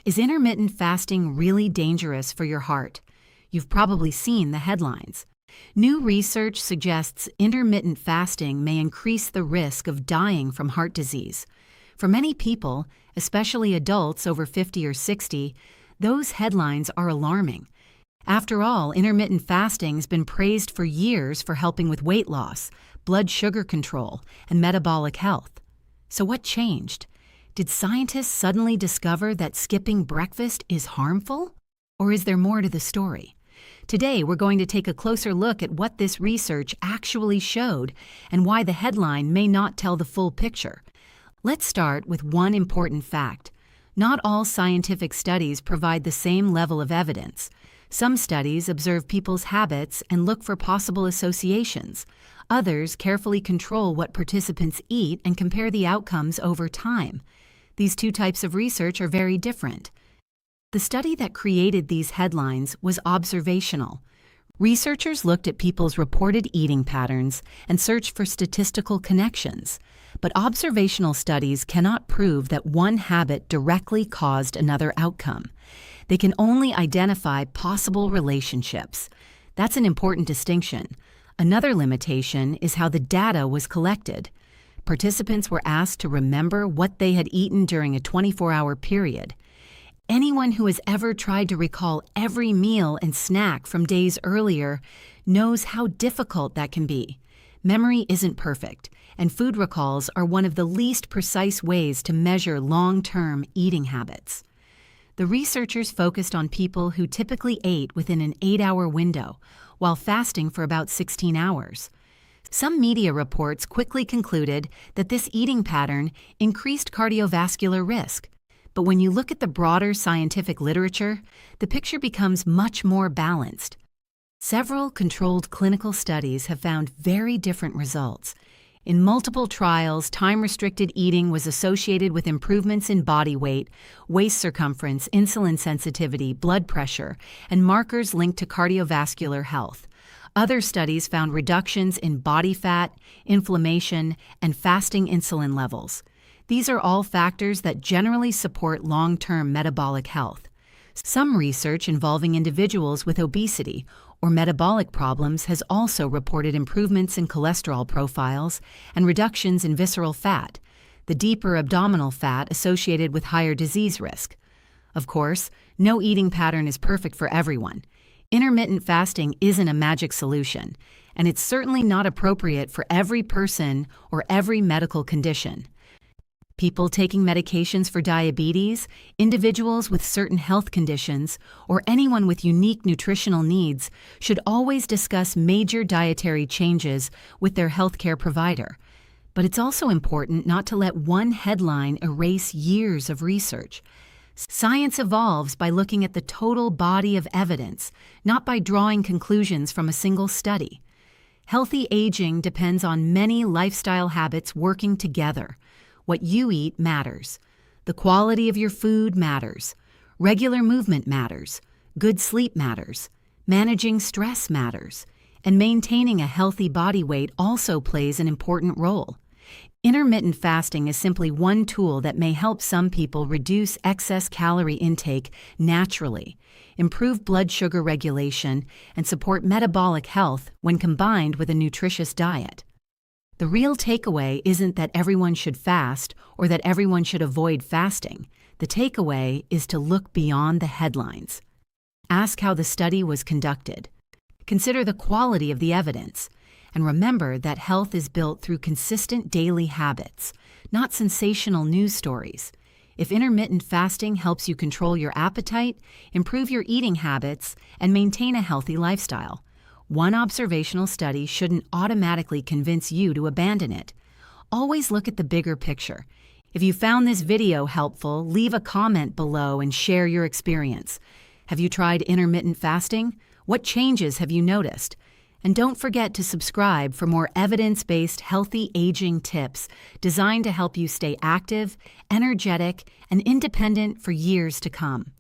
Is intermittent fasting really dangerous for your heart? You've probably seen the headlines. New research suggests intermittent fasting may increase the risk of dying from heart disease. For many people, especially adults over 50 or 60, those headlines are alarming. After all, intermittent fasting has been praised for years for helping with weight loss, blood sugar control, and metabolic health. So what changed? Did scientists suddenly discover that skipping breakfast is harmful? Or is there more to the story? Today, we're going to take a closer look at what this research actually showed and why the headline may not tell the full picture. Let's start with one important fact. Not all scientific studies provide the same level of evidence. Some studies observe people's habits and look for possible associations. Others carefully control what participants eat and compare the outcomes over time. These two types of research are very different. The study that created these headlines was observational. Researchers looked at people's reported eating patterns and searched for statistical connections. But observational studies cannot prove that one habit directly caused another outcome. They can only identify possible relationships. That's an important distinction. Another limitation is how the data was collected. Participants were asked to remember what they had eaten during a 24-hour period. Anyone who has ever tried to recall every meal and snack from days earlier knows how difficult that can be. Memory isn't perfect, and food recalls are one of the least precise ways to measure long-term eating habits. The researchers focused on people who typically ate within an 8-hour window, while fasting for about 16 hours. Some media reports quickly concluded that this eating pattern increased cardiovascular risk. But when you look at the broader scientific literature, the picture becomes much more balanced. Several controlled clinical studies have found very different results. In multiple trials, time-restricted eating was associated with improvements in body weight, waist circumference, insulin sensitivity, blood pressure, and markers linked to cardiovascular health. Other studies found reductions in body fat, inflammation, and fasting insulin levels. These are all factors that generally support long-term metabolic health. Some research involving individuals with obesity or metabolic problems has also reported improvements in cholesterol profiles and reductions in visceral fat, the deeper abdominal fat associated with higher disease risk. Of course, no eating pattern is perfect for everyone. Intermittent fasting isn't a magic solution, and it's certainly not appropriate for every person or every medical condition. People taking medications for diabetes, individuals with certain health conditions, or anyone with unique nutritional needs should always discuss major dietary changes with their healthcare provider. But it's also important not to let one headline erase years of research. Science evolves by looking at the total body of evidence, not by drawing conclusions from a single study. Healthy aging depends on many lifestyle habits working together. What you eat matters. The quality of your food matters. Regular movement matters. Good sleep matters. Managing stress matters. And maintaining a healthy body weight also plays an important role. Intermittent fasting is simply one tool that may help some people reduce excess calorie intake naturally, improve blood sugar regulation, and support metabolic health when combined with a nutritious diet. The real takeaway isn't that everyone should fast or that everyone should avoid fasting. The takeaway is to look beyond the headlines. Ask how the study was conducted. Consider the quality of the evidence. And remember that health is built through consistent daily habits, not sensational news stories. If intermittent fasting helps you control your appetite, improve your eating habits, and maintain a healthy lifestyle, one observational study shouldn't automatically convince you to abandon it. Always look at the bigger picture. If you found this video helpful, leave a comment below and share your experience. Have you tried intermittent fasting? What changes have you noticed? And don't forget to subscribe for more evidence-based healthy aging tips designed to help you stay active, energetic, and independent for years to come.